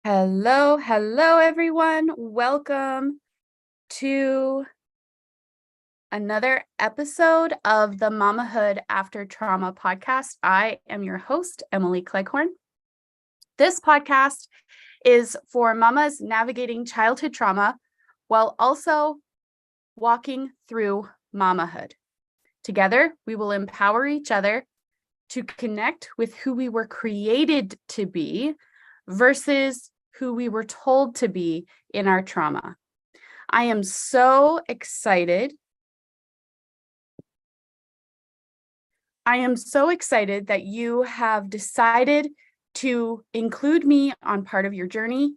Hello, everyone. Welcome to another episode of the Mamahood After Trauma podcast. I am your host, Emily Cleghorn. This podcast is for mamas navigating childhood trauma while also walking through mamahood. Together, we will empower each other to connect with who we were created to be versus who we were told to be in our trauma. I am so excited. That you have decided to include me on part of your journey.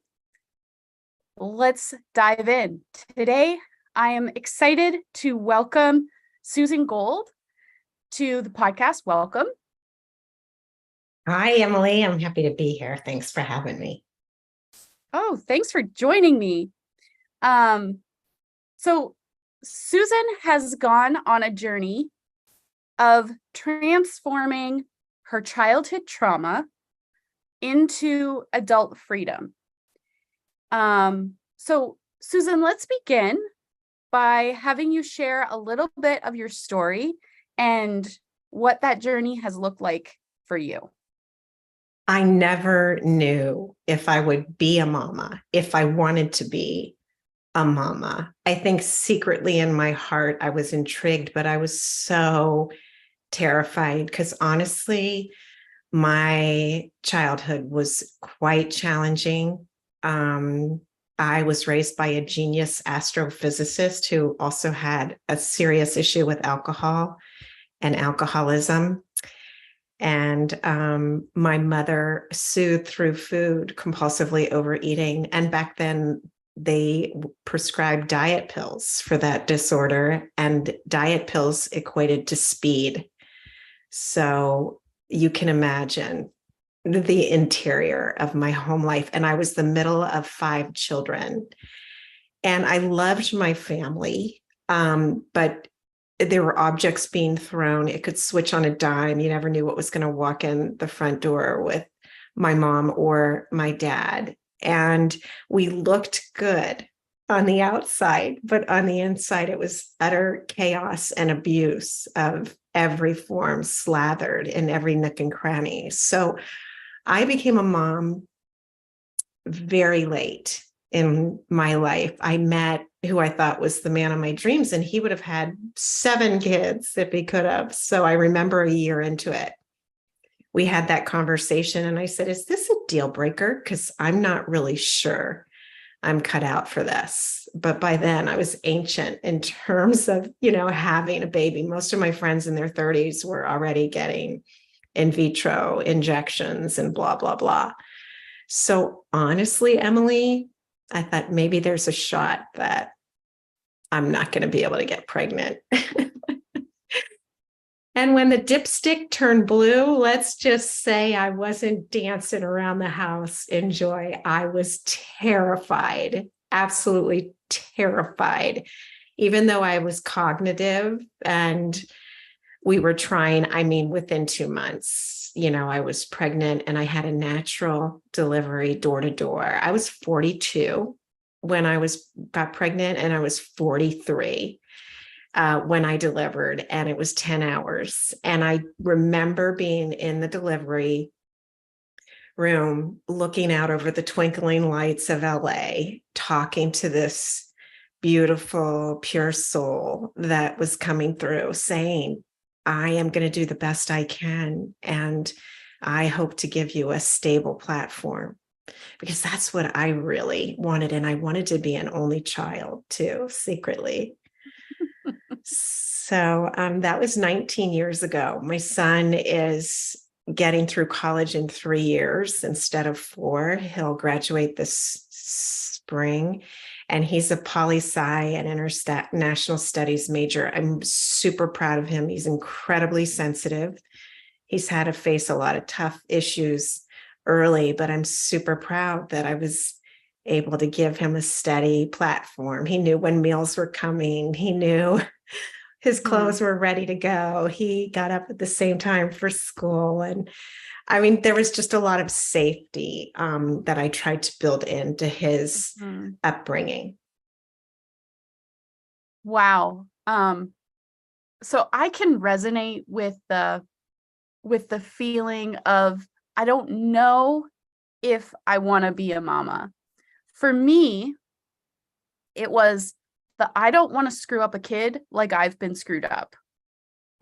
Let's dive in. Today, I am excited to welcome Susan Gold to the podcast. Welcome. Hi, Emily. I'm happy to be here. Thanks for having me. Oh, thanks for joining me. So Susan has gone on a journey of transforming her childhood trauma into adult freedom. So Susan, let's begin by having you share a little bit of your story and what that journey has looked like for you. I never knew if I would be a mama, if I wanted to be a mama. I think secretly in my heart, I was intrigued, but I was so terrified because honestly, my childhood was quite challenging. I was raised by a genius astrophysicist who also had a serious issue with alcohol and alcoholism. And my mother soothed through food, compulsively overeating. And back then, they prescribed diet pills for that disorder, and diet pills equated to speed. So you can imagine the interior of my home life. And I was the middle of 5 children. And I loved my family, but there were objects being thrown. It could switch on a dime. You never knew what was going to walk in the front door with my mom or my dad. And we looked good on the outside, but on the inside, it was utter chaos and abuse of every form, slathered in every nook and cranny. So I became a mom very late in my life. I met who I thought was the man of my dreams, and he would have had 7 kids if he could have. So I remember a year into it, we had that conversation, and I said, is this a deal breaker? Because I'm not really sure I'm cut out for this. But by then I was ancient in terms of, having a baby. Most of my friends in their 30s were already getting in vitro injections and blah, blah, blah. So honestly, Emily, I thought maybe there's a shot that I'm not going to be able to get pregnant. And when the dipstick turned blue, let's just say I wasn't dancing around the house in joy. I was terrified, absolutely terrified, even though I was cognitive and we were trying. Within 2 months, I was pregnant and I had a natural delivery door to door. I was 42 when I got pregnant, and I was 43 when I delivered, and it was 10 hours. And I remember being in the delivery room, looking out over the twinkling lights of LA, talking to this beautiful, pure soul that was coming through, saying, I am going to do the best I can. And I hope to give you a stable platform, because that's what I really wanted. And I wanted to be an only child too, secretly. So that was 19 years ago. My son is getting through college in 3 years instead of 4. He'll graduate this spring, and he's a poli-sci and international studies major. I'm super proud of him. He's incredibly sensitive. He's had to face a lot of tough issues early, but I'm super proud that I was able to give him a steady platform. He knew when meals were coming. He knew his clothes were ready to go. He got up at the same time for school. And I mean, there was just a lot of safety that I tried to build into his upbringing. Wow. So I can resonate with the feeling of I don't know if I want to be a mama. For me, it was I don't want to screw up a kid like I've been screwed up.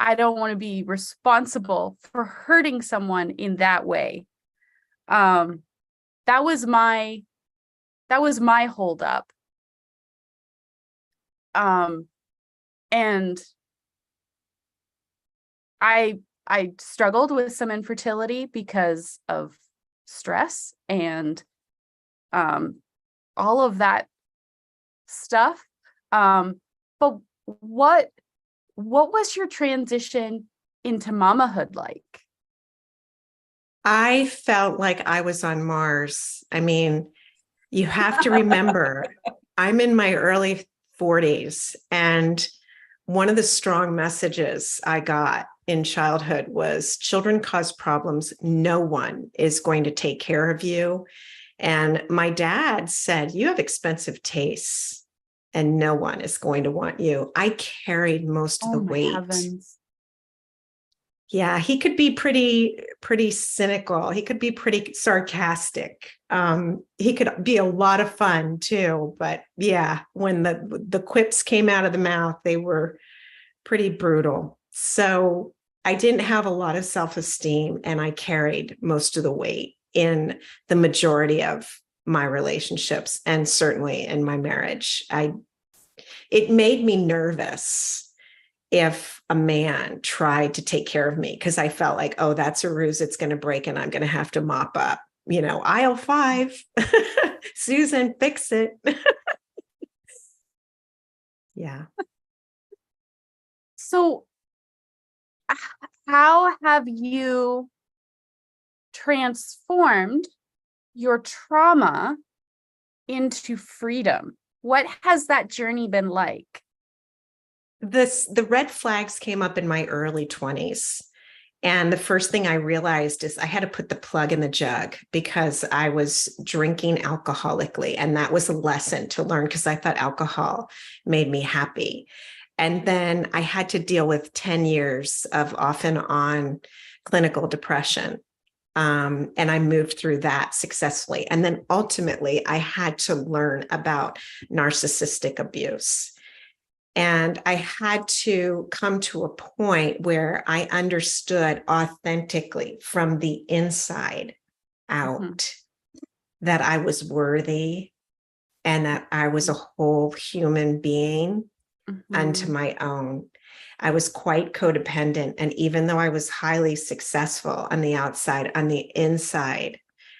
I don't want to be responsible for hurting someone in that way. Um, that was my hold up. And I struggled with some infertility because of stress and all of that stuff. But what was your transition into mamahood like? I felt like I was on Mars. I mean, you have to remember, I'm in my early 40s, and one of the strong messages I got in childhood was children cause problems. No one is going to take care of you. And my dad said, you have expensive tastes and no one is going to want you. I carried most of the weight. Heavens. Yeah, he could be pretty cynical. He could be pretty sarcastic. He could be a lot of fun too. But yeah, when the quips came out of the mouth, they were pretty brutal. So I didn't have a lot of self-esteem, and I carried most of the weight in the majority of my relationships, and certainly in my marriage. It made me nervous if a man tried to take care of me, because I felt like, oh, that's a ruse. It's going to break and I'm going to have to mop up, aisle 5. Susan, fix it. Yeah. So how have you transformed your trauma into freedom? What has that journey been like? The red flags came up in my early 20s. And the first thing I realized is I had to put the plug in the jug, because I was drinking alcoholically. And that was a lesson to learn, because I thought alcohol made me happy. And then I had to deal with 10 years of off and on clinical depression. And I moved through that successfully. And then ultimately, I had to learn about narcissistic abuse. And I had to come to a point where I understood authentically from the inside out that I was worthy and that I was a whole human being unto my own. I was quite codependent. And even though I was highly successful on the outside, on the inside,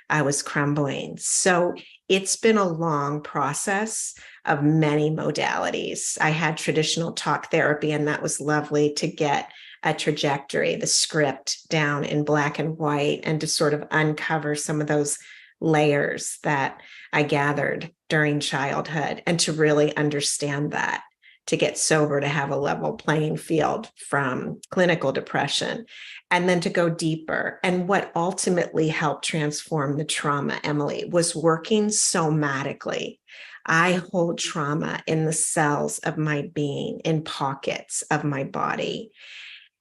I was crumbling. So it's been a long process of many modalities. I had traditional talk therapy, and that was lovely to get a trajectory, the script down in black and white, and to sort of uncover some of those layers that I gathered during childhood, and to really understand that, to get sober, to have a level playing field from clinical depression, and then to go deeper. And what ultimately helped transform the trauma, Emily, was working somatically. I hold trauma in the cells of my being, in pockets of my body.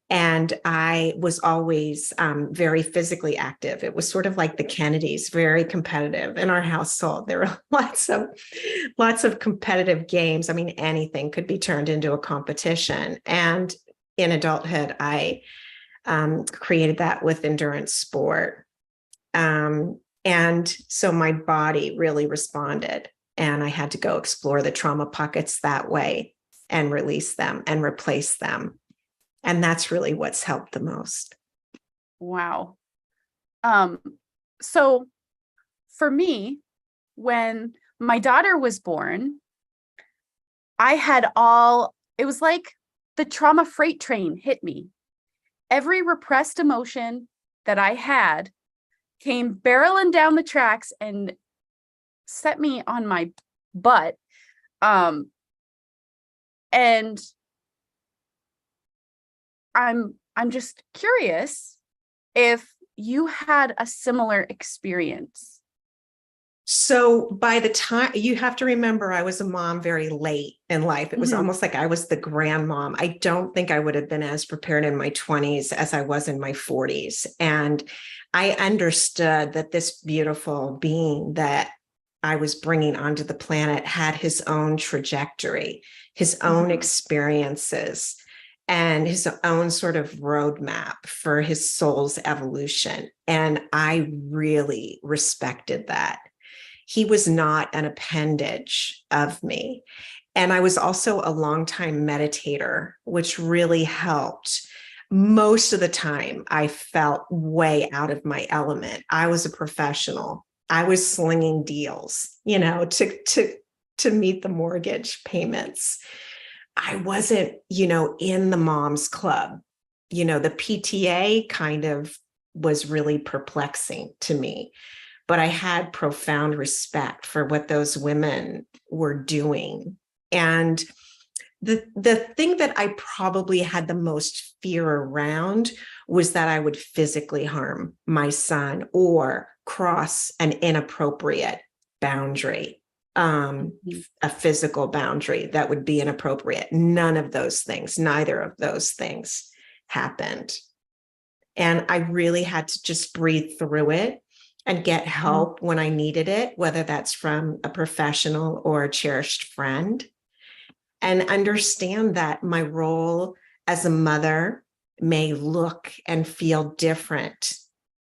And I was always very physically active. It was sort of like the Kennedys, very competitive in our household. There were lots of competitive games. I mean, anything could be turned into a competition. And in adulthood, I created that with endurance sport. And so my body really responded, and I had to go explore the trauma pockets that way and release them and replace them. And that's really what's helped the most. Wow. So for me, when my daughter was born, it was like the trauma freight train hit me. Every repressed emotion that I had came barreling down the tracks and set me on my butt. And I'm just curious if you had a similar experience. So by the time, you have to remember, I was a mom very late in life. It was Mhm. almost like I was the grandmom. I don't think I would have been as prepared in my 20s as I was in my 40s. And I understood that this beautiful being that I was bringing onto the planet had his own trajectory, his own Mhm. experiences, and his own sort of roadmap for his soul's evolution. And I really respected that. He was not an appendage of me. And I was also a longtime meditator, which really helped. Most of the time, I felt way out of my element. I was a professional. I was slinging deals, to meet the mortgage payments. I wasn't, in the mom's club. The PTA kind of was really perplexing to me, but I had profound respect for what those women were doing. And the thing that I probably had the most fear around was that I would physically harm my son or cross an inappropriate boundary, a physical boundary that would be inappropriate. None of those things, neither of those things happened. And I really had to just breathe through it and get help when I needed it, whether that's from a professional or a cherished friend, and understand that my role as a mother may look and feel different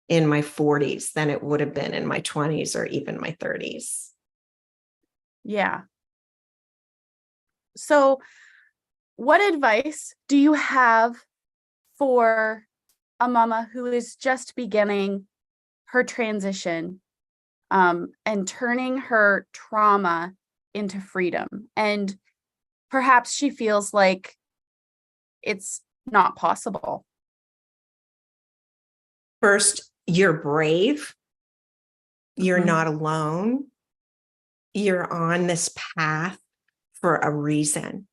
in my 40s than it would have been in my 20s or even my 30s. Yeah. So, what advice do you have for a mama who is just beginning her transition, and turning her trauma into freedom? And perhaps she feels like it's not possible. First, you're brave. You're Mhm. not alone. You're on this path for a reason.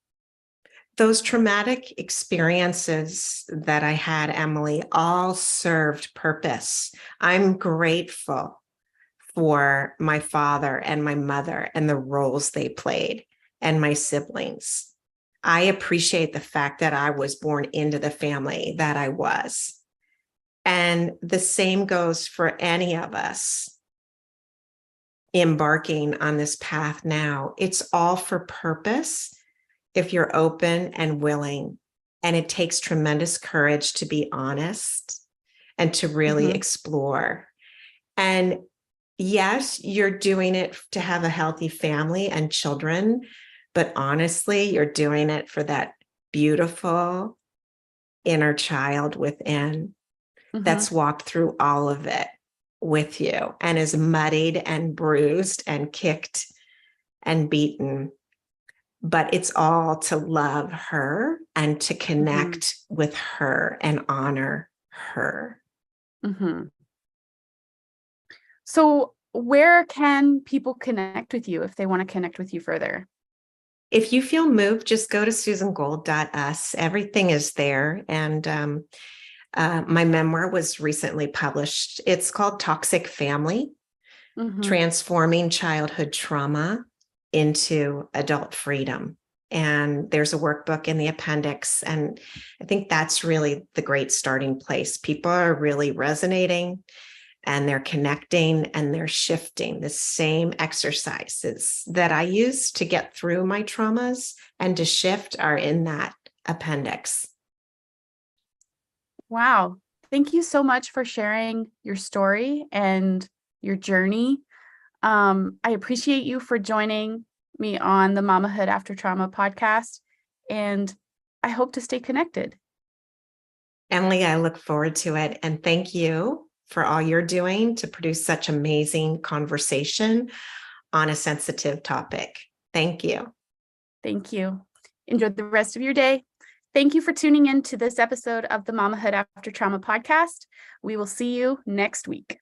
Those traumatic experiences that I had, Emily, all served purpose. I'm grateful for my father and my mother and the roles they played, and my siblings. I appreciate the fact that I was born into the family that I was. And the same goes for any of us embarking on this path now. It's all for purpose if you're open and willing. And it takes tremendous courage to be honest and to really Mhm. explore. And yes, you're doing it to have a healthy family and children, but honestly, you're doing it for that beautiful inner child within Mhm. that's walked through all of it with you and is muddied and bruised and kicked and beaten. But it's all to love her and to Mhm. connect with her and honor her. Mhm. So, where can people connect with you if they want to connect with you further? If you feel moved, just go to susangold.us. Everything is there. And my memoir was recently published. It's called Toxic Family: Mhm. Transforming Childhood Trauma into Adult Freedom. And there's a workbook in the appendix. And I think that's really the great starting place. People are really resonating and they're connecting and they're shifting. The same exercises that I use to get through my traumas and to shift are in that appendix. Wow. Thank you so much for sharing your story and your journey. I appreciate you for joining me on the Mamahood After Trauma podcast, and I hope to stay connected. Emily, I look forward to it. And thank you for all you're doing to produce such amazing conversation on a sensitive topic. Thank you. Thank you. Enjoy the rest of your day. Thank you for tuning in to this episode of the Mamahood After Trauma podcast. We will see you next week.